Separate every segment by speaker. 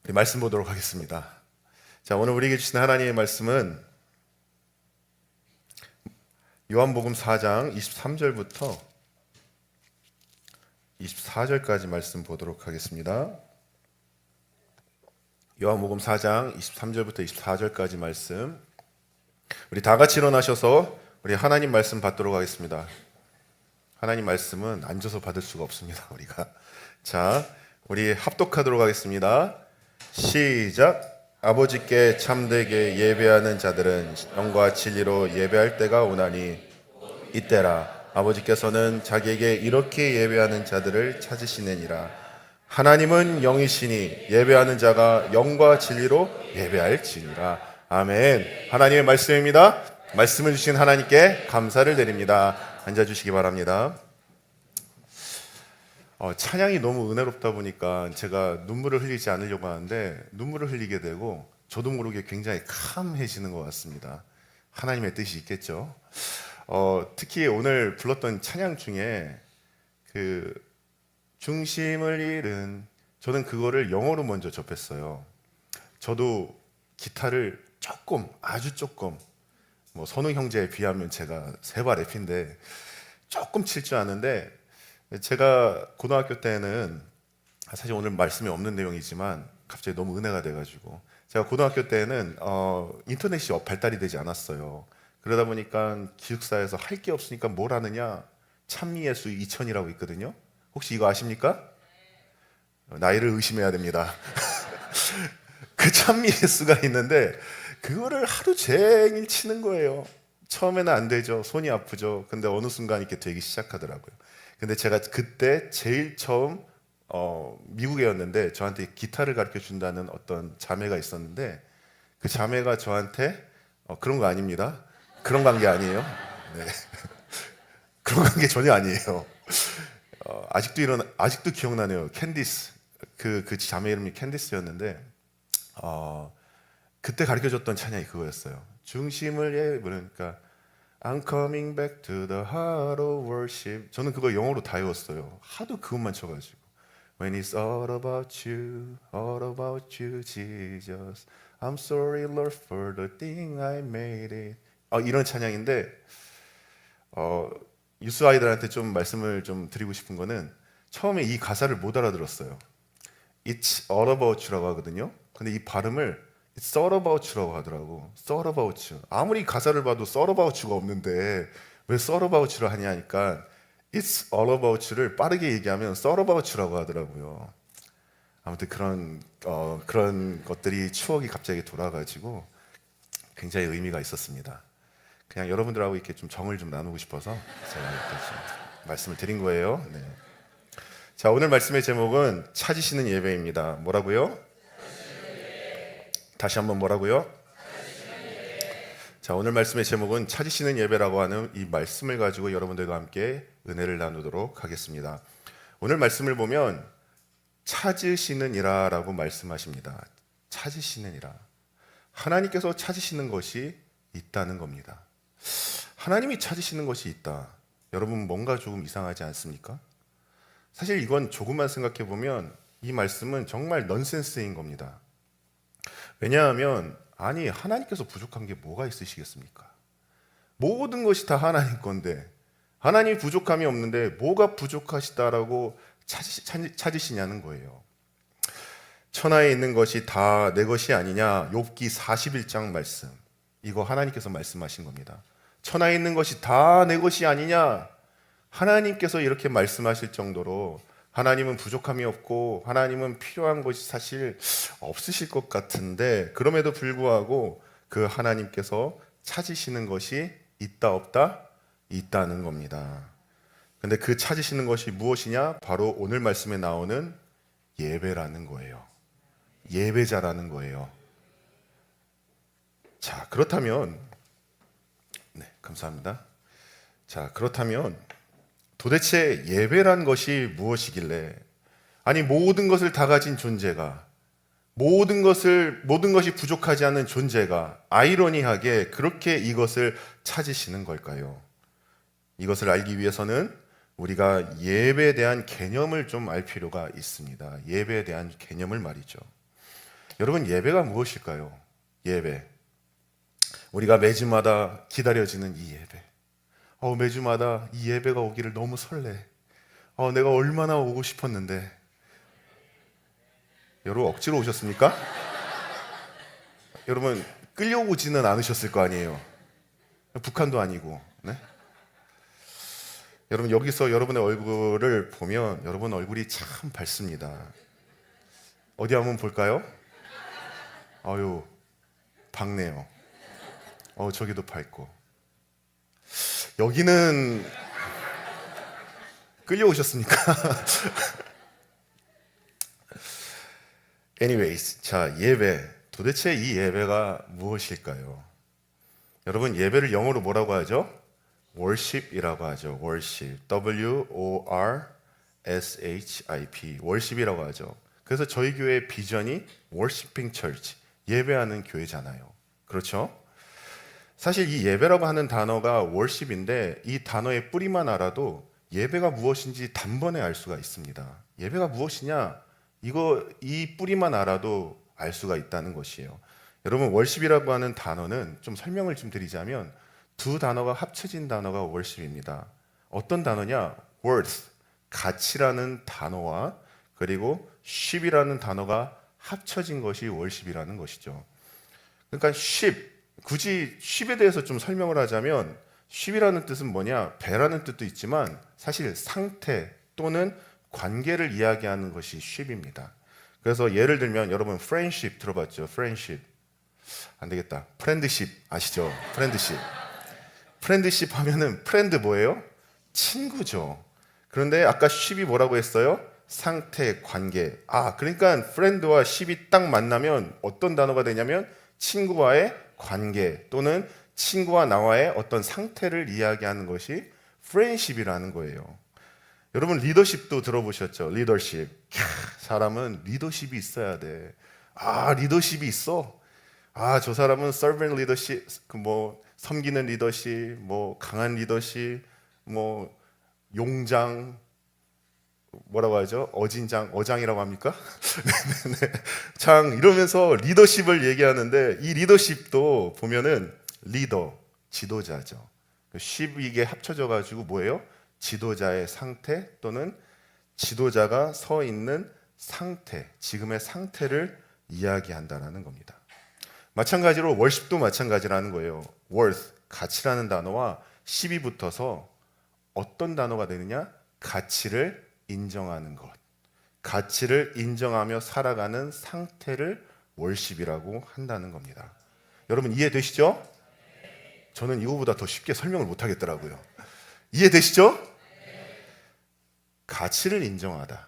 Speaker 1: 우리 말씀 보도록 하겠습니다. 자, 오늘 우리에게 주신 하나님의 말씀은 요한복음 4장 23절부터 24절까지 말씀 보도록 하겠습니다. 요한복음 4장 23절부터 24절까지 말씀, 우리 다 같이 일어나셔서 우리 하나님 말씀 받도록 하겠습니다. 하나님 말씀은 앉아서 받을 수가 없습니다, 우리가. 자, 우리 합독하도록 하겠습니다. 시작. 아버지께 참되게 예배하는 자들은 영과 진리로 예배할 때가 오나니 이때라. 아버지께서는 자기에게 이렇게 예배하는 자들을 찾으시느니라. 하나님은 영이시니 예배하는 자가 영과 진리로 예배할지니라. 아멘. 하나님의 말씀입니다. 말씀을 주신 하나님께 감사를 드립니다. 앉아주시기 바랍니다. 찬양이 너무 은혜롭다 보니까 제가 눈물을 흘리지 않으려고 하는데 눈물을 흘리게 되고 저도 모르게 굉장히 캄해지는 것 같습니다. 하나님의 뜻이 있겠죠. 특히 오늘 불렀던 찬양 중에 그 중심을 잃은, 저는 그거를 영어로 먼저 접했어요. 저도 기타를 조금, 아주 조금, 뭐 선우 형제에 비하면 제가 세발 랩인데 조금 칠 줄 아는데, 제가 고등학교 때는 사실 오늘 말씀이 없는 내용이지만 갑자기 너무 은혜가 돼가지고, 제가 고등학교 때는 인터넷이 발달이 되지 않았어요. 그러다 보니까 기숙사에서 할 게 없으니까 뭘 하느냐, 찬미예수 2000이라고 있거든요. 혹시 이거 아십니까? 나이를 의심해야 됩니다. 그 찬미예수가 있는데 그거를 하루 종일 치는 거예요. 처음에는 안 되죠. 손이 아프죠. 근데 어느 순간 이렇게 되기 시작하더라고요. 근데 제가 그때 제일 처음 미국에였는데 저한테 기타를 가르쳐 준다는 어떤 자매가 있었는데, 그 자매가 저한테 그런 거 아닙니다. 그런 관계 아니에요. 네. 그런 관계 전혀 아니에요. 아직도 기억나네요. 캔디스. 그 자매 이름이 캔디스였는데 그때 가르쳐 줬던 찬양이 그거였어요. 중심을 그러니까 I'm coming back to the heart of worship. 저는 그거 영어로 다 외웠어요. 하도 그것만 쳐가지고. When it's all about you, Jesus. I'm sorry, Lord, for the thing I made it. 이런 찬양인데, 유스 아이들한테 좀 말씀을 좀 드리고 싶은 거는, 처음에 이 가사를 못 알아들었어요. It's all about you라고 하거든요. 근데 이 발음을 It's all about you라고 하더라고. All about you. 아무리 가사를 봐도 all about you가 없는데 왜 all about you를 하냐 하니까 It's all about you를 빠르게 얘기하면 all about you라고 하더라고요. 아무튼 그런 것들이 추억이 갑자기 돌아가지고 굉장히 의미가 있었습니다. 그냥 여러분들하고 이렇게 좀 정을 좀 나누고 싶어서 제가 이렇게 좀 말씀을 드린 거예요. 네. 자, 오늘 말씀의 제목은 찾으시는 예배입니다. 뭐라고요? 다시 한번 뭐라고요? 자, 오늘 말씀의 제목은 찾으시는 예배라고 하는 이 말씀을 가지고 여러분들과 함께 은혜를 나누도록 하겠습니다. 오늘 말씀을 보면 찾으시는 이라고 말씀하십니다. 찾으시는 이라. 하나님께서 찾으시는 것이 있다는 겁니다. 하나님이 찾으시는 것이 있다. 여러분, 뭔가 조금 이상하지 않습니까? 사실 이건 조금만 생각해 보면 이 말씀은 정말 넌센스인 겁니다. 왜냐하면 하나님께서 부족한 게 뭐가 있으시겠습니까? 모든 것이 다 하나님 건데 하나님이 부족함이 없는데 뭐가 부족하시다라고 찾으시냐는 거예요. 천하에 있는 것이 다 내 것이 아니냐, 욥기 41장 말씀, 이거 하나님께서 말씀하신 겁니다. 천하에 있는 것이 다 내 것이 아니냐, 하나님께서 이렇게 말씀하실 정도로 하나님은 부족함이 없고 하나님은 필요한 것이 사실 없으실 것 같은데, 그럼에도 불구하고 그 하나님께서 찾으시는 것이 있다 없다? 있다는 겁니다. 근데 그 찾으시는 것이 무엇이냐? 바로 오늘 말씀에 나오는 예배라는 거예요. 예배자라는 거예요. 자, 그렇다면 감사합니다. 자, 그렇다면 도대체 예배란 것이 무엇이길래, 모든 것을 다 가진 존재가, 모든 것이 부족하지 않은 존재가 아이러니하게 그렇게 이것을 찾으시는 걸까요? 이것을 알기 위해서는 우리가 예배에 대한 개념을 좀 알 필요가 있습니다. 예배에 대한 개념을 말이죠. 여러분, 예배가 무엇일까요? 예배. 우리가 매주마다 기다려지는 이 예배. 매주마다 이 예배가 오기를 너무 설레. 내가 얼마나 오고 싶었는데. 여러분, 억지로 오셨습니까? 여러분, 끌려오지는 않으셨을 거 아니에요. 북한도 아니고. 네? 여러분, 여기서 여러분의 얼굴을 보면 여러분 얼굴이 참 밝습니다. 어디 한번 볼까요? 아유, 밝네요. 저기도 밝고. 여기는 끌려오셨습니까? Anyways, 자, 예배. 도대체 이 예배가 무엇일까요? 여러분, 예배를 영어로 뭐라고 하죠? worship이라고 하죠. worship. W-O-R-S-H-I-P. worship이라고 하죠. 그래서 저희 교회의 비전이 worshiping church. 예배하는 교회잖아요. 그렇죠? 사실 이 예배라고 하는 단어가 worship인데 이 단어의 뿌리만 알아도 예배가 무엇인지 단번에 알 수가 있습니다. 예배가 무엇이냐? 이 뿌리만 알아도 알 수가 있다는 것이에요. 여러분, worship이라고 하는 단어는 좀 설명을 좀 드리자면 두 단어가 합쳐진 단어가 worship입니다. 어떤 단어냐? worth, 가치라는 단어와 그리고 ship이라는 단어가 합쳐진 것이 worship이라는 것이죠. 그러니까 ship, 굳이 ship에 대해서 좀 설명을 하자면 ship이라는 뜻은 뭐냐? 배라는 뜻도 있지만 사실 상태 또는 관계를 이야기하는 것이 ship입니다. 그래서 예를 들면 여러분 friendship 들어봤죠? friendship. 안 되겠다. friendship 아시죠? friendship. friendship 하면은 friend 뭐예요? 친구죠. 그런데 아까 ship이 뭐라고 했어요? 상태, 관계. 그러니까 friend와 ship이 딱 만나면 어떤 단어가 되냐면 친구와의 관계 또는 친구와 나와의 어떤 상태를 이야기하는 것이 friendship이라는 거예요. 여러분, 리더십도 들어보셨죠? 리더십. 사람은 리더십이 있어야 돼. 리더십이 있어. 저 사람은 servant 리더십, 섬기는 리더십, 강한 리더십, 용장, 뭐라고 하죠? 어장이라고 합니까? 장 이러면서 리더십을 얘기하는데 이 리더십도 보면은 리더, 지도자죠. 십 이게 합쳐져 가지고 뭐예요? 지도자의 상태 또는 지도자가 서 있는 상태, 지금의 상태를 이야기한다는 겁니다. 마찬가지로 월십도 마찬가지라는 거예요. worth, 가치라는 단어와 십이 붙어서 어떤 단어가 되느냐? 가치를 인정하는 것. 가치를 인정하며 살아가는 상태를 월십이라고 한다는 겁니다. 여러분 이해되시죠? 저는 이거보다 더 쉽게 설명을 못 하겠더라고요. 이해되시죠? 가치를 인정하다.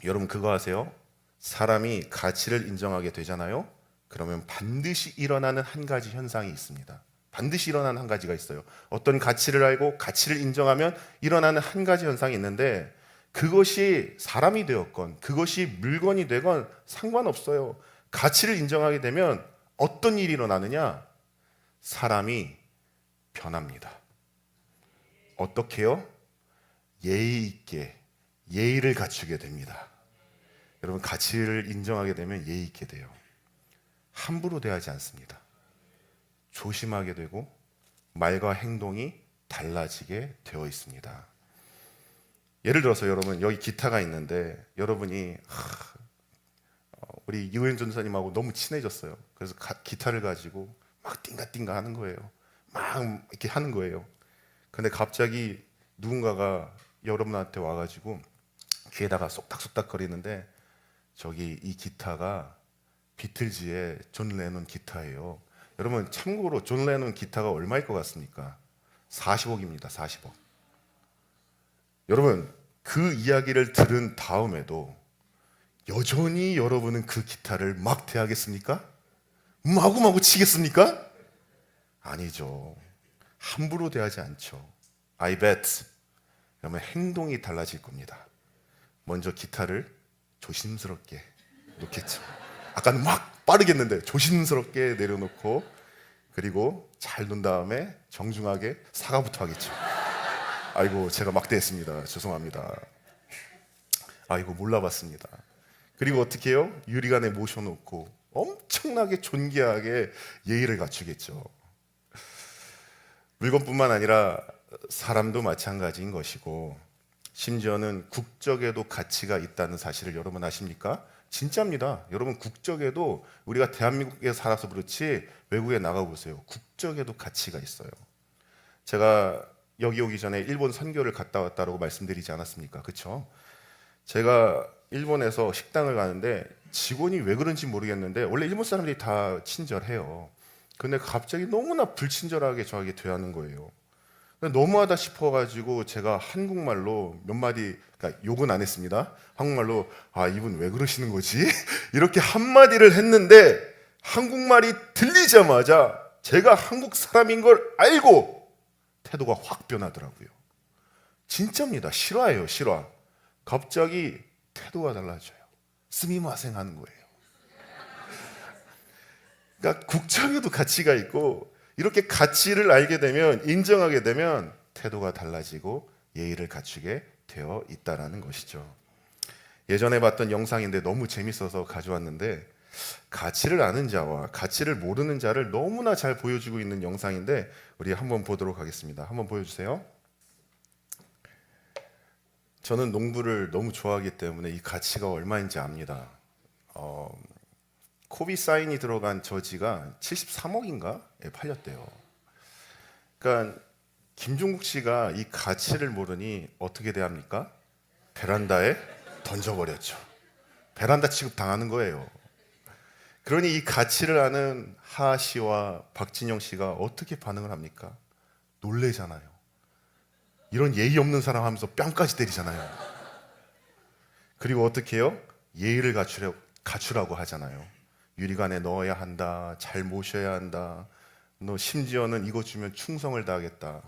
Speaker 1: 여러분 그거 아세요? 사람이 가치를 인정하게 되잖아요. 그러면 반드시 일어나는 한 가지 현상이 있습니다. 반드시 일어나는 한 가지가 있어요. 어떤 가치를 알고 가치를 인정하면 일어나는 한 가지 현상이 있는데 그것이 사람이 되었건 그것이 물건이 되건 상관없어요. 가치를 인정하게 되면 어떤 일이 일어나느냐? 사람이 변합니다. 어떻게요? 예의 있게 예의를 갖추게 됩니다. 여러분 가치를 인정하게 되면 예의 있게 돼요. 함부로 대하지 않습니다. 조심하게 되고 말과 행동이 달라지게 되어 있습니다. 예를 들어서 여러분 여기 기타가 있는데 여러분이 우리 이우영 전사님하고 너무 친해졌어요. 그래서 기타를 가지고 막 띵가띵가 하는 거예요. 막 이렇게 하는 거예요. 근데 갑자기 누군가가 여러분한테 와가지고 귀에다가 쏙닥쏙닥 거리는데 저기 이 기타가 비틀즈의 존 레논 기타예요. 여러분 참고로 존 레논 기타가 얼마일 것 같습니까? 40억입니다. 40억. 여러분 그 이야기를 들은 다음에도 여전히 여러분은 그 기타를 막 대하겠습니까? 마구마구 치겠습니까? 아니죠. 함부로 대하지 않죠. I bet. 그러면 행동이 달라질 겁니다. 먼저 기타를 조심스럽게 놓겠죠. 아까는 막 빠르겠는데 조심스럽게 내려놓고 그리고 잘 놓은 다음에 정중하게 사과부터 하겠죠. 아이고 제가 막대했습니다. 죄송합니다. 아이고 몰라봤습니다. 그리고 어떻게 해요? 유리관에 모셔놓고 엄청나게 존귀하게 예의를 갖추겠죠. 물건뿐만 아니라 사람도 마찬가지인 것이고, 심지어는 국적에도 가치가 있다는 사실을 여러분 아십니까? 진짜입니다. 여러분, 국적에도, 우리가 대한민국에 살아서 그렇지 외국에 나가보세요. 국적에도 가치가 있어요. 제가 여기 오기 전에 일본 선교를 갔다 왔다고 말씀드리지 않았습니까? 그렇죠? 제가 일본에서 식당을 가는데 직원이 왜 그런지 모르겠는데, 원래 일본 사람들이 다 친절해요. 근데 갑자기 너무나 불친절하게 저에게 대하는 거예요. 너무하다 싶어가지고 제가 한국말로 몇 마디, 그러니까 욕은 안 했습니다. 한국말로 아, 이분 왜 그러시는 거지? 이렇게 한마디를 했는데, 한국말이 들리자마자 제가 한국 사람인 걸 알고 태도가 확 변하더라고요. 진짜입니다. 실화예요, 실화. 갑자기 태도가 달라져요. 스미마생 하는 거예요. 그러니까 국적에도 가치가 있고, 이렇게 가치를 알게 되면, 인정하게 되면 태도가 달라지고 예의를 갖추게 되어 있다는 것이죠. 예전에 봤던 영상인데 너무 재밌어서 가져왔는데, 가치를 아는 자와 가치를 모르는 자를 너무나 잘 보여주고 있는 영상인데, 우리 한번 보도록 하겠습니다. 한번 보여주세요. 저는 농구를 너무 좋아하기 때문에 이 가치가 얼마인지 압니다. 코비 사인이 들어간 저지가 73억인가에 팔렸대요. 그러니까 김종국 씨가 이 가치를 모르니 어떻게 대합니까? 베란다에 던져버렸죠. 베란다 취급 당하는 거예요. 그러니 이 가치를 아는 하하 씨와 박진영 씨가 어떻게 반응을 합니까? 놀래잖아요. 이런 예의 없는 사람 하면서 뺨까지 때리잖아요. 그리고 어떻게 해요? 예의를 갖추라고 하잖아요. 유리관에 넣어야 한다, 잘 모셔야 한다, 너 심지어는 이거 주면 충성을 다하겠다.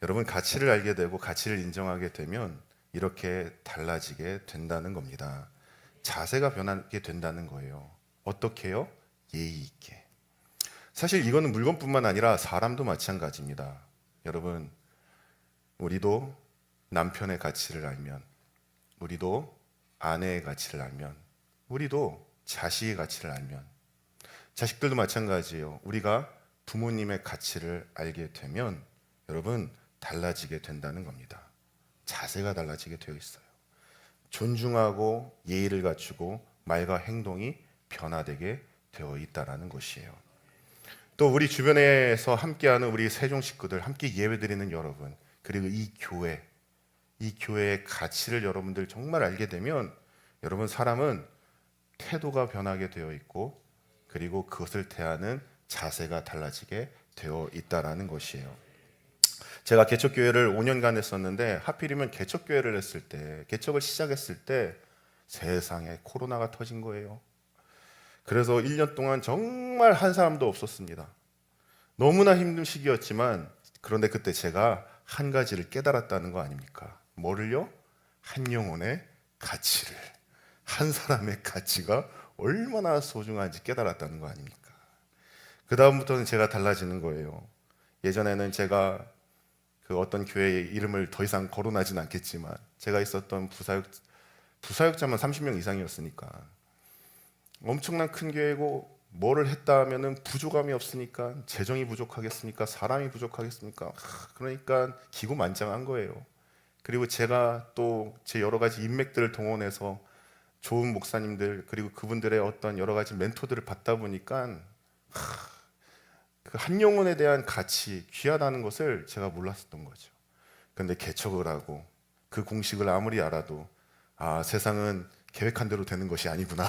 Speaker 1: 여러분, 가치를 알게 되고 가치를 인정하게 되면 이렇게 달라지게 된다는 겁니다. 자세가 변하게 된다는 거예요. 어떻게 해요? 예의 있게. 사실 이거는 물건뿐만 아니라 사람도 마찬가지입니다. 여러분, 우리도 남편의 가치를 알면, 우리도 아내의 가치를 알면, 우리도 자식의 가치를 알면, 자식들도 마찬가지예요. 우리가 부모님의 가치를 알게 되면 여러분, 달라지게 된다는 겁니다. 자세가 달라지게 되어 있어요. 존중하고 예의를 갖추고 말과 행동이 변화되게 되어 있다는 것이에요. 또 우리 주변에서 함께하는 우리 세종 식구들, 함께 예배드리는 여러분, 그리고 이 교회의 가치를 여러분들 정말 알게 되면, 여러분, 사람은 태도가 변하게 되어 있고, 그리고 그것을 대하는 자세가 달라지게 되어 있다는 것이에요. 제가 개척교회를 5년간 했었는데, 하필이면 개척교회를 했을 때, 개척을 시작했을 때 세상에 코로나가 터진 거예요. 그래서 1년 동안 정말 한 사람도 없었습니다. 너무나 힘든 시기였지만, 그런데 그때 제가 한 가지를 깨달았다는 거 아닙니까? 뭐를요? 한 영혼의 가치를, 한 사람의 가치가 얼마나 소중한지 깨달았다는 거 아닙니까? 그 다음부터는 제가 달라지는 거예요. 예전에는 제가 그 어떤 교회의 이름을 더 이상 거론하진 않겠지만, 제가 있었던 부사역자만 30명 이상이었으니까 엄청난 큰 교회고, 뭐를 했다 하면은 부족함이 없으니까, 재정이 부족하겠습니까? 사람이 부족하겠습니까? 그러니까 기고만장한 거예요. 그리고 제가 또 제 여러 가지 인맥들을 동원해서 좋은 목사님들, 그리고 그분들의 어떤 여러 가지 멘토들을 받다 보니까 그 한 영혼에 대한 가치, 귀하다는 것을 제가 몰랐었던 거죠. 그런데 개척을 하고 그 공식을 아무리 알아도, 아, 세상은 계획한 대로 되는 것이 아니구나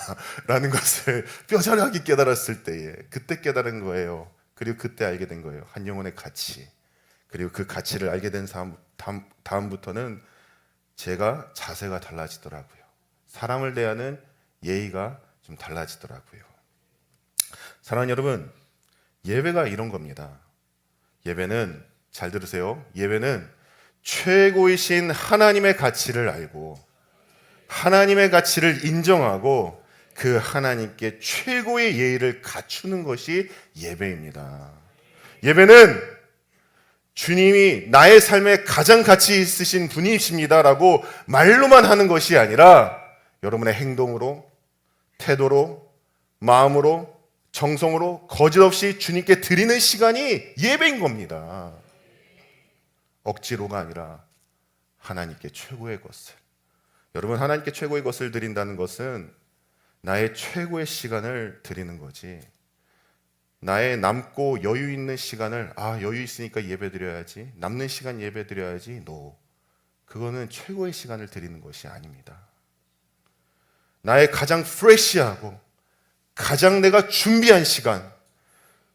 Speaker 1: 라는 것을 뼈저리하게 깨달았을 때에, 그때 깨달은 거예요. 그리고 그때 알게 된 거예요. 한 영혼의 가치. 그리고 그 가치를 알게 된 다음부터는 제가 자세가 달라지더라고요. 사람을 대하는 예의가 좀 달라지더라고요. 사랑하는 여러분, 예배가 이런 겁니다. 예배는, 잘 들으세요, 예배는 최고이신 하나님의 가치를 알고, 하나님의 가치를 인정하고, 그 하나님께 최고의 예의를 갖추는 것이 예배입니다. 예배는 주님이 나의 삶에 가장 가치 있으신 분이십니다라고 말로만 하는 것이 아니라, 여러분의 행동으로, 태도로, 마음으로, 정성으로 거짓없이 주님께 드리는 시간이 예배인 겁니다. 억지로가 아니라 하나님께 최고의 것을. 여러분, 하나님께 최고의 것을 드린다는 것은 나의 최고의 시간을 드리는 거지, 나의 남고 여유 있는 시간을 여유 있으니까 예배 드려야지, 남는 시간 예배 드려야지, 그거는 최고의 시간을 드리는 것이 아닙니다. 나의 가장 프레시하고 가장 내가 준비한 시간,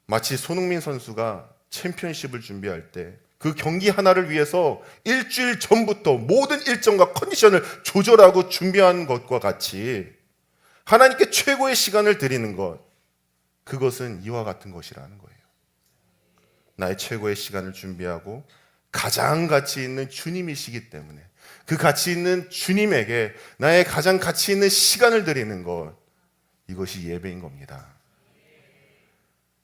Speaker 1: 마치 손흥민 선수가 챔피언십을 준비할 때 그 경기 하나를 위해서 일주일 전부터 모든 일정과 컨디션을 조절하고 준비한 것과 같이 하나님께 최고의 시간을 드리는 것, 그것은 이와 같은 것이라는 거예요. 나의 최고의 시간을 준비하고 가장 가치 있는 주님이시기 때문에 그 가치 있는 주님에게 나의 가장 가치 있는 시간을 드리는 것, 이것이 예배인 겁니다.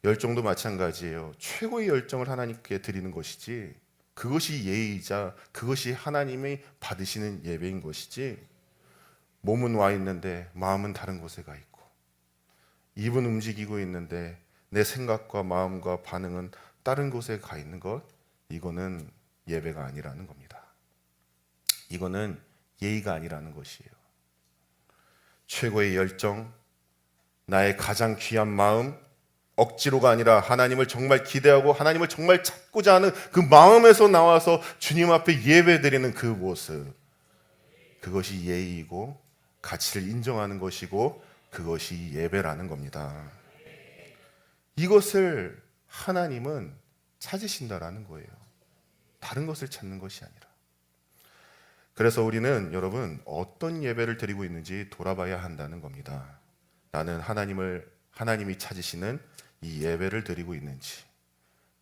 Speaker 1: 열정도 마찬가지예요. 최고의 열정을 하나님께 드리는 것이지, 그것이 예의이자 그것이 하나님이 받으시는 예배인 것이지, 몸은 와 있는데 마음은 다른 곳에 가 있고, 입은 움직이고 있는데 내 생각과 마음과 반응은 다른 곳에 가 있는 것, 이거는 예배가 아니라는 겁니다. 이거는 예의가 아니라는 것이에요. 최고의 열정, 나의 가장 귀한 마음, 억지로가 아니라 하나님을 정말 기대하고 하나님을 정말 찾고자 하는 그 마음에서 나와서 주님 앞에 예배드리는 그 모습, 그것이 예의이고 가치를 인정하는 것이고 그것이 예배라는 겁니다. 이것을 하나님은 찾으신다라는 거예요. 다른 것을 찾는 것이 아니라. 그래서 우리는 여러분, 어떤 예배를 드리고 있는지 돌아봐야 한다는 겁니다. 나는 하나님이 찾으시는 이 예배를 드리고 있는지,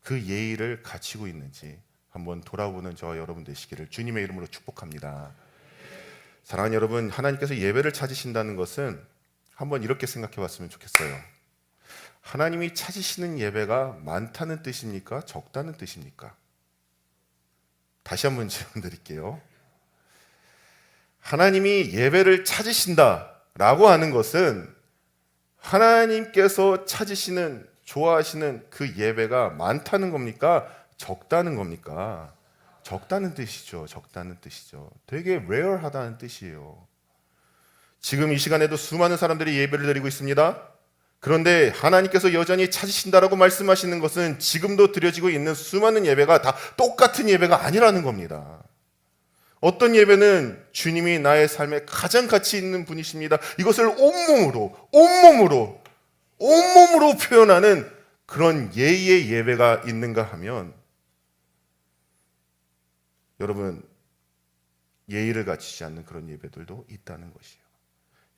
Speaker 1: 그 예의를 갖추고 있는지 한번 돌아보는 저와 여러분 되시기를 주님의 이름으로 축복합니다. 사랑하는 여러분, 하나님께서 예배를 찾으신다는 것은 한번 이렇게 생각해 봤으면 좋겠어요. 하나님이 찾으시는 예배가 많다는 뜻입니까? 적다는 뜻입니까? 다시 한번 질문 드릴게요. 하나님이 예배를 찾으신다라고 하는 것은 하나님께서 찾으시는, 좋아하시는 그 예배가 많다는 겁니까? 적다는 겁니까? 적다는 뜻이죠. 적다는 뜻이죠. 되게 rare하다는 뜻이에요. 지금 이 시간에도 수많은 사람들이 예배를 드리고 있습니다. 그런데 하나님께서 여전히 찾으신다라고 말씀하시는 것은 지금도 드려지고 있는 수많은 예배가 다 똑같은 예배가 아니라는 겁니다. 어떤 예배는 주님이 나의 삶에 가장 가치 있는 분이십니다, 이것을 온몸으로 표현하는 그런 예의의 예배가 있는가 하면, 여러분, 예의를 갖추지 않는 그런 예배들도 있다는 것이에요.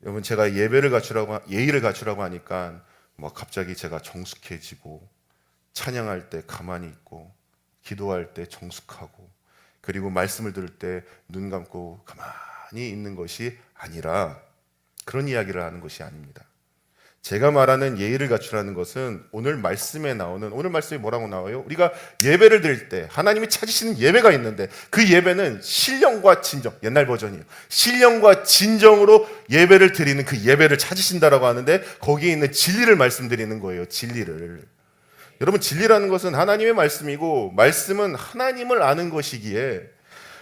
Speaker 1: 여러분, 제가 예의를 갖추라고 하니까 갑자기 제가 정숙해지고, 찬양할 때 가만히 있고, 기도할 때 정숙하고, 그리고 말씀을 들을 때 눈 감고 가만히 있는 것이 아니라, 그런 이야기를 하는 것이 아닙니다. 제가 말하는 예의를 갖추라는 것은 오늘 말씀에 뭐라고 나와요? 우리가 예배를 드릴 때 하나님이 찾으시는 예배가 있는데, 그 예배는 신령과 진정, 옛날 버전이에요. 신령과 진정으로 예배를 드리는 그 예배를 찾으신다라고 하는데, 거기에 있는 진리를 말씀드리는 거예요. 진리를. 여러분, 진리라는 것은 하나님의 말씀이고, 말씀은 하나님을 아는 것이기에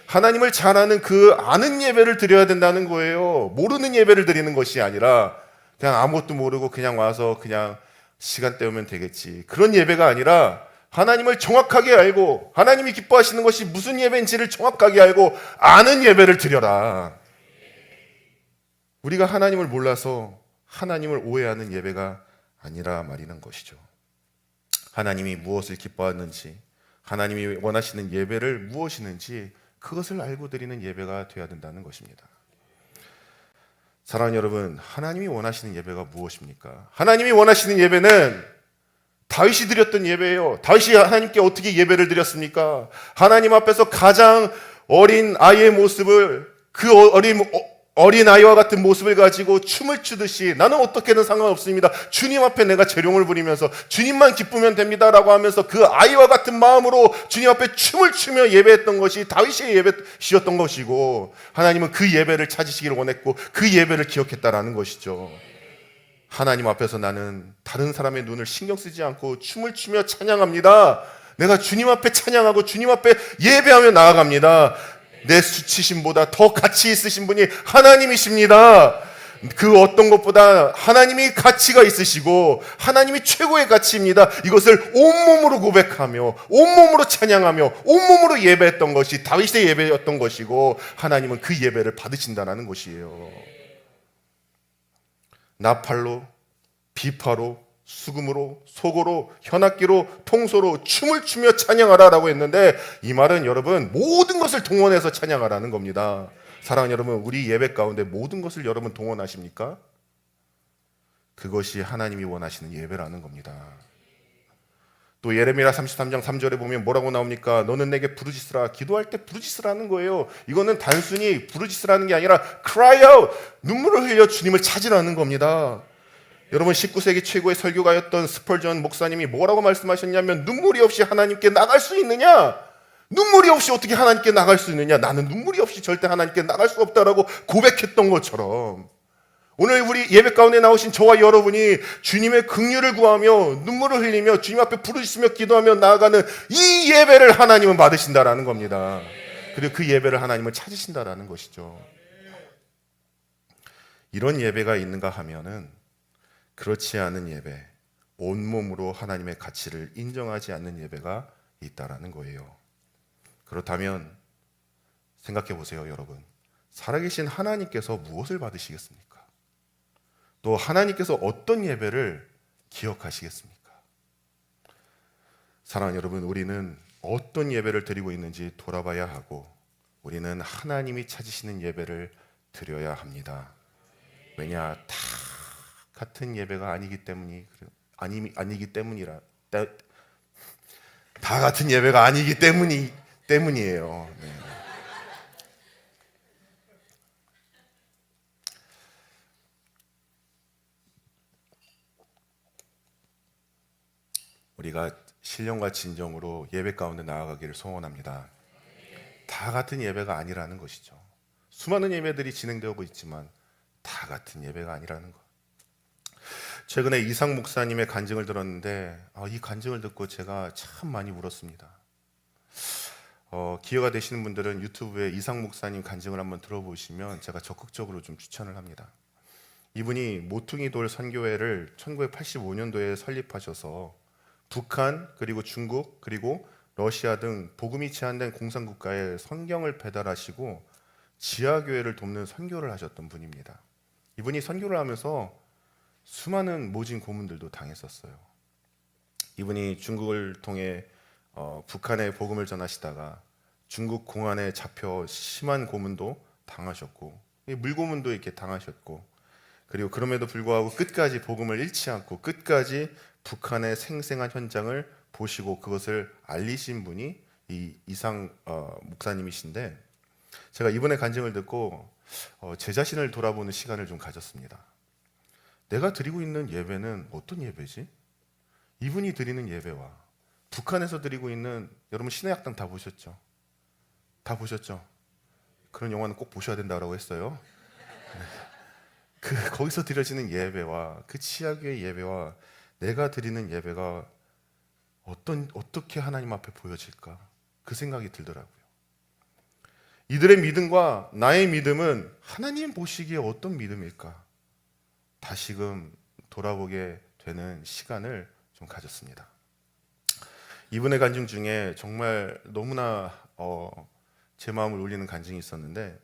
Speaker 1: 하나님을 잘 아는 그 아는 예배를 드려야 된다는 거예요. 모르는 예배를 드리는 것이 아니라 그냥 아무것도 모르고 그냥 와서 그냥 시간 때우면 되겠지, 그런 예배가 아니라 하나님을 정확하게 알고 하나님이 기뻐하시는 것이 무슨 예배인지를 정확하게 알고 아는 예배를 드려라. 우리가 하나님을 몰라서 하나님을 오해하는 예배가 아니라 말이는 것이죠. 하나님이 무엇을 기뻐하는지, 하나님이 원하시는 예배를 무엇이는지 그것을 알고 드리는 예배가 되어야 된다는 것입니다. 사랑하는 여러분, 하나님이 원하시는 예배가 무엇입니까? 하나님이 원하시는 예배는 다윗이 드렸던 예배예요. 다윗이 하나님께 어떻게 예배를 드렸습니까? 하나님 앞에서 가장 어린 아이의 모습을, 그 어린아이와 같은 모습을 가지고 춤을 추듯이 나는 어떻게든 상관없습니다. 주님 앞에 내가 재롱을 부리면서 주님만 기쁘면 됩니다라고 하면서 그 아이와 같은 마음으로 주님 앞에 춤을 추며 예배했던 것이 다윗의 예배시였던 것이고, 하나님은 그 예배를 찾으시기를 원했고 그 예배를 기억했다라는 것이죠. 하나님 앞에서 나는 다른 사람의 눈을 신경 쓰지 않고 춤을 추며 찬양합니다. 내가 주님 앞에 찬양하고 주님 앞에 예배하며 나아갑니다. 내 수치심보다 더 가치 있으신 분이 하나님이십니다. 그 어떤 것보다 하나님이 가치가 있으시고 하나님이 최고의 가치입니다. 이것을 온몸으로 고백하며 온몸으로 찬양하며 온몸으로 예배했던 것이 다윗의 예배였던 것이고, 하나님은 그 예배를 받으신다는 것이에요. 나팔로, 비파로, 수금으로, 소고로, 현악기로, 통소로 춤을 추며 찬양하라라고 했는데, 이 말은 여러분 모든 것을 동원해서 찬양하라는 겁니다. 사랑하는 여러분, 우리 예배 가운데 모든 것을 여러분 동원하십니까? 그것이 하나님이 원하시는 예배라는 겁니다. 또 예레미야 33장 3절에 보면 뭐라고 나옵니까? 너는 내게 부르짖으라. 기도할 때 부르짖으라 하는 거예요. 이거는 단순히 부르짖으라는 게 아니라 cry out, 눈물을 흘려 주님을 찾으라는 겁니다. 여러분, 19세기 최고의 설교가였던 스펄전 목사님이 뭐라고 말씀하셨냐면, 눈물이 없이 하나님께 나갈 수 있느냐? 눈물이 없이 어떻게 하나님께 나갈 수 있느냐? 나는 눈물이 없이 절대 하나님께 나갈 수 없다라고 고백했던 것처럼, 오늘 우리 예배 가운데 나오신 저와 여러분이 주님의 긍휼을 구하며 눈물을 흘리며 주님 앞에 부르짖으며 기도하며 나아가는 이 예배를 하나님은 받으신다라는 겁니다. 그리고 그 예배를 하나님은 찾으신다라는 것이죠. 이런 예배가 있는가 하면은, 그렇지 않은 예배, 온몸으로 하나님의 가치를 인정하지 않는 예배가 있다라는 거예요. 그렇다면 생각해 보세요, 여러분. 살아계신 하나님께서 무엇을 받으시겠습니까? 또 하나님께서 어떤 예배를 기억하시겠습니까? 사랑하는 여러분, 우리는 어떤 예배를 드리고 있는지 돌아봐야 하고, 우리는 하나님이 찾으시는 예배를 드려야 합니다. 왜냐, 다 같은 예배가 아니기 때문이라 다 같은 예배가 아니기 때문이에요. 네. 우리가 신령과 진정으로 예배 가운데 나아가기를 소원합니다. 다 같은 예배가 아니라는 것이죠. 수많은 예배들이 진행되고 있지만 다 같은 예배가 아니라는 것. 최근에 이상 목사님의 간증을 들었는데, 이 간증을 듣고 제가 참 많이 울었습니다. 기회가 되시는 분들은 유튜브에 이상 목사님 간증을 한번 들어보시면 제가 적극적으로 좀 추천을 합니다. 이분이 모퉁이 돌 선교회를 1985년도에 설립하셔서 북한, 그리고 중국, 그리고 러시아 등 복음이 제한된 공산국가에 성경을 배달하시고 지하교회를 돕는 선교를 하셨던 분입니다. 이분이 선교를 하면서 수많은 모진 고문들도 당했었어요. 이분이 중국을 통해 북한에 복음을 전하시다가 중국 공안에 잡혀 심한 고문도 당하셨고, 물고문도 이렇게 당하셨고, 그리고 그럼에도 불구하고 끝까지 복음을 잃지 않고 끝까지 북한의 생생한 현장을 보시고 그것을 알리신 분이 이 이상 목사님이신데, 제가 이분의 간증을 듣고 제 자신을 돌아보는 시간을 좀 가졌습니다. 내가 드리고 있는 예배는 어떤 예배지? 이분이 드리는 예배와 북한에서 드리고 있는, 여러분 신의 학당 다 보셨죠? 다 보셨죠? 그런 영화는 꼭 보셔야 된다고 했어요. 거기서 드려지는 예배와 그 치아교의 예배와 내가 드리는 예배가 어떻게 하나님 앞에 보여질까? 그 생각이 들더라고요. 이들의 믿음과 나의 믿음은 하나님 보시기에 어떤 믿음일까? 다시금 돌아보게 되는 시간을 좀 가졌습니다. 이분의 간증 중에 정말 너무나 제 마음을 울리는 간증이 있었는데,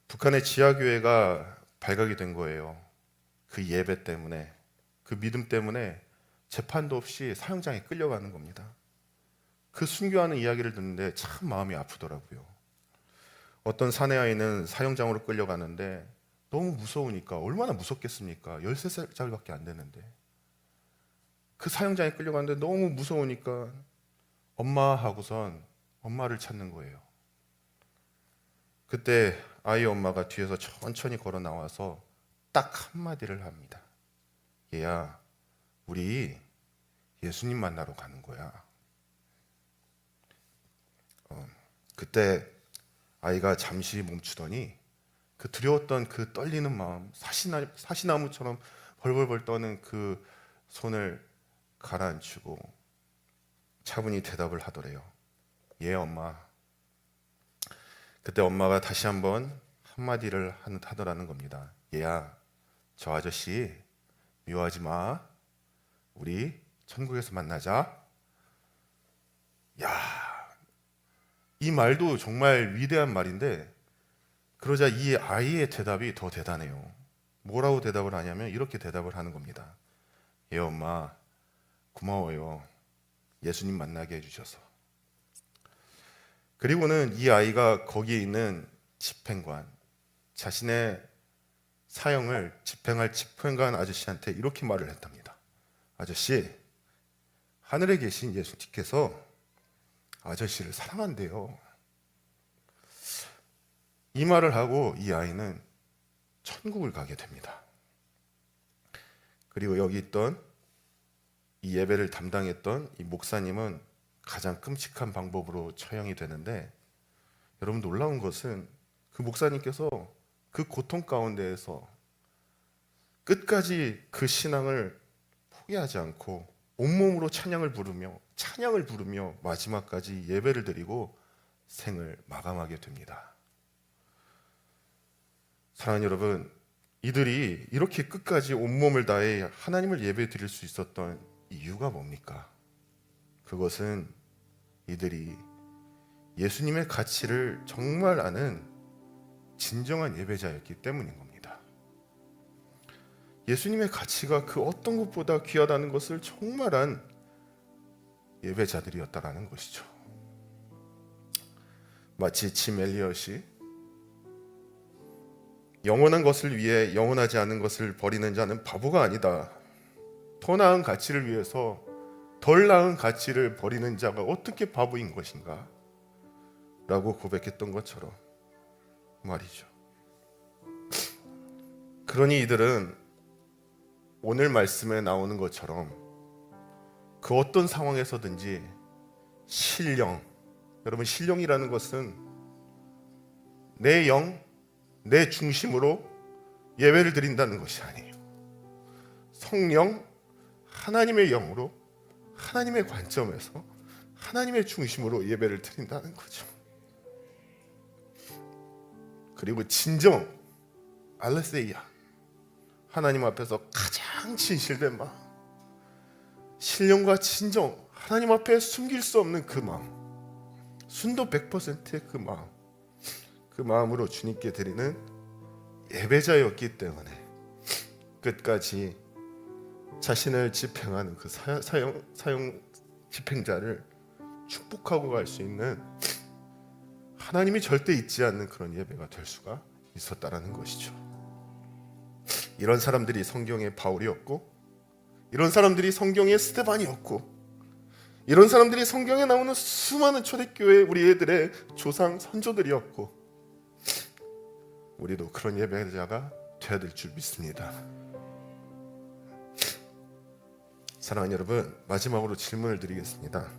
Speaker 1: 북한의 지하교회가 발각이 된 거예요. 그 예배 때문에, 그 믿음 때문에 재판도 없이 사형장에 끌려가는 겁니다. 그 순교하는 이야기를 듣는데 참 마음이 아프더라고요. 어떤 사내아이는 사형장으로 끌려가는데 너무 무서우니까, 얼마나 무섭겠습니까? 13살밖에 안 되는데 그 사형장에 끌려가는데 너무 무서우니까 엄마 하고선 엄마를 찾는 거예요. 그때 아이 엄마가 뒤에서 천천히 걸어 나와서 딱 한마디를 합니다. 얘야, 우리 예수님 만나러 가는 거야. 그때 아이가 잠시 멈추더니 그 두려웠던 그 떨리는 마음, 사시나무처럼 벌벌벌 떠는 그 손을 가라앉히고 차분히 대답을 하더래요. 예, 엄마. 그때 엄마가 다시 한번 한마디를 하더라는 겁니다. 얘야, 저 아저씨 미워하지 마. 우리 천국에서 만나자. 야, 이 말도 정말 위대한 말인데 그러자 이 아이의 대답이 더 대단해요. 뭐라고 대답을 하냐면 이렇게 대답을 하는 겁니다. 예, 엄마, 고마워요. 예수님 만나게 해주셔서. 그리고는 이 아이가 거기에 있는 집행관, 자신의 사형을 집행할 집행관 아저씨한테 이렇게 말을 했답니다. 아저씨, 하늘에 계신 예수님께서 아저씨를 사랑한대요. 이 말을 하고 이 아이는 천국을 가게 됩니다. 그리고 여기 있던 이 예배를 담당했던 이 목사님은 가장 끔찍한 방법으로 처형이 되는데, 여러분 놀라운 것은 그 목사님께서 그 고통 가운데에서 끝까지 그 신앙을 포기하지 않고 온몸으로 찬양을 부르며 마지막까지 예배를 드리고 생을 마감하게 됩니다. 사랑하는 여러분, 이들이 이렇게 끝까지 온몸을 다해 하나님을 예배 드릴 수 있었던 이유가 뭡니까? 그것은 이들이 예수님의 가치를 정말 아는 진정한 예배자였기 때문인 겁니다. 예수님의 가치가 그 어떤 것보다 귀하다는 것을 정말 안 예배자들이었다라는 것이죠. 마치 짐 엘리엇이 영원한 것을 위해 영원하지 않은 것을 버리는 자는 바보가 아니다. 더 나은 가치를 위해서 덜 나은 가치를 버리는 자가 어떻게 바보인 것인가? 라고 고백했던 것처럼 말이죠. 그러니 이들은 오늘 말씀에 나오는 것처럼 그 어떤 상황에서든지 신령, 여러분 신령이라는 것은 내 영, 내 중심으로 예배를 드린다는 것이 아니에요. 성령, 하나님의 영으로 하나님의 관점에서 하나님의 중심으로 예배를 드린다는 거죠. 그리고 진정, 알레세이아, 하나님 앞에서 가장 진실된 마음, 신령과 진정, 하나님 앞에 숨길 수 없는 그 마음, 순도 100%의 그 마음, 그 마음으로 주님께 드리는 예배자였기 때문에 끝까지 자신을 집행하는 그 사형 집행자를 축복하고 갈 수 있는, 하나님이 절대 잊지 않는 그런 예배가 될 수가 있었다라는 것이죠. 이런 사람들이 성경의 바울이었고, 이런 사람들이 성경의 스데반이었고, 이런 사람들이 성경에 나오는 수많은 초대교회 우리 애들의 조상 선조들이었고, 우리도 그런 예배자가 되어야 될 줄 믿습니다. 사랑하는 여러분, 마지막으로 질문을 드리겠습니다.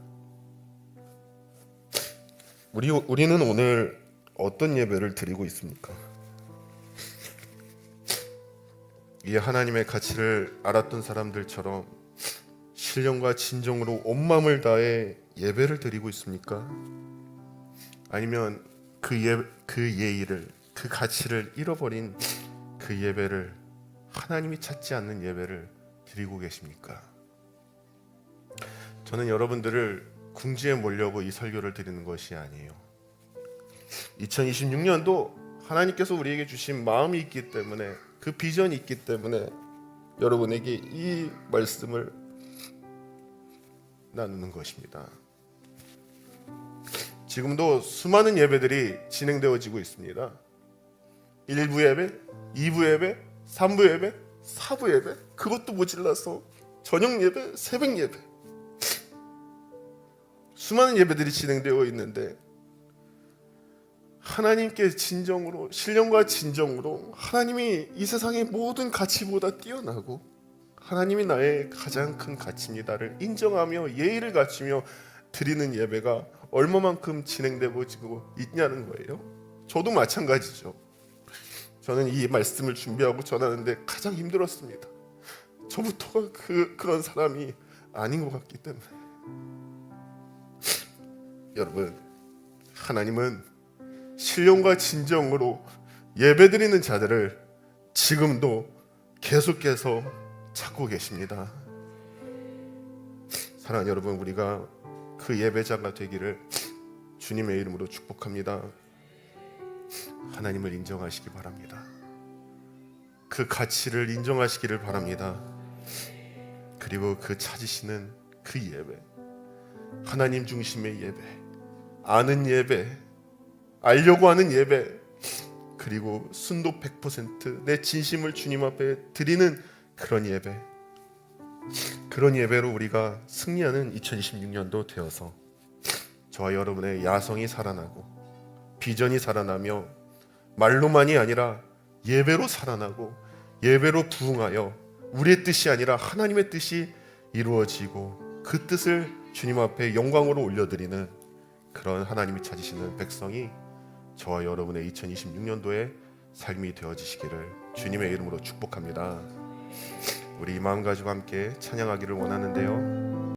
Speaker 1: 우리는 오늘 어떤 예배를 드리고 있습니까? 이 하나님의 가치를 알았던 사람들처럼 신령과 진정으로 온 마음을 다해 예배를 드리고 있습니까? 아니면 그 예의를, 그 가치를 잃어버린 그 예배를, 하나님이 찾지 않는 예배를 드리고 계십니까? 저는 여러분들을 궁지에 몰려고 이 설교를 드리는 것이 아니에요. 2026년도 하나님께서 우리에게 주신 마음이 있기 때문에, 그 비전이 있기 때문에 여러분에게 이 말씀을 나누는 것입니다. 지금도 수많은 예배들이 진행되어지고 있습니다. 1부 예배, 2부 예배, 3부 예배, 4부 예배, 그것도 모질라서 저녁 예배, 새벽 예배, 수많은 예배들이 진행되어 있는데 하나님께 진정으로, 신령과 진정으로 하나님이 이 세상의 모든 가치보다 뛰어나고 하나님이 나의 가장 큰 가치입니다를 인정하며 예의를 갖추며 드리는 예배가 얼마만큼 진행되고 있냐는 거예요. 저도 마찬가지죠. 저는 이 말씀을 준비하고 전하는데 가장 힘들었습니다. 저부터가 그런 사람이 아닌 것 같기 때문에. 여러분, 하나님은 신령과 진정으로 예배드리는 자들을 지금도 계속해서 찾고 계십니다. 사랑하는 여러분, 우리가 그 예배자가 되기를 주님의 이름으로 축복합니다. 하나님을 인정하시기 바랍니다. 그 가치를 인정하시기를 바랍니다. 그리고 그 찾으시는 그 예배, 하나님 중심의 예배, 아는 예배, 알려고 하는 예배, 그리고 순도 100% 내 진심을 주님 앞에 드리는 그런 예배, 그런 예배로 우리가 승리하는 2026년도 되어서 저와 여러분의 야성이 살아나고 비전이 살아나며 말로만이 아니라 예배로 살아나고 예배로 부응하여 우리의 뜻이 아니라 하나님의 뜻이 이루어지고 그 뜻을 주님 앞에 영광으로 올려드리는 그런 하나님이 찾으시는 백성이 저와 여러분의 2026년도의 삶이 되어지시기를 주님의 이름으로 축복합니다. 우리 이 마음 가지고 함께 찬양하기를 원하는데요.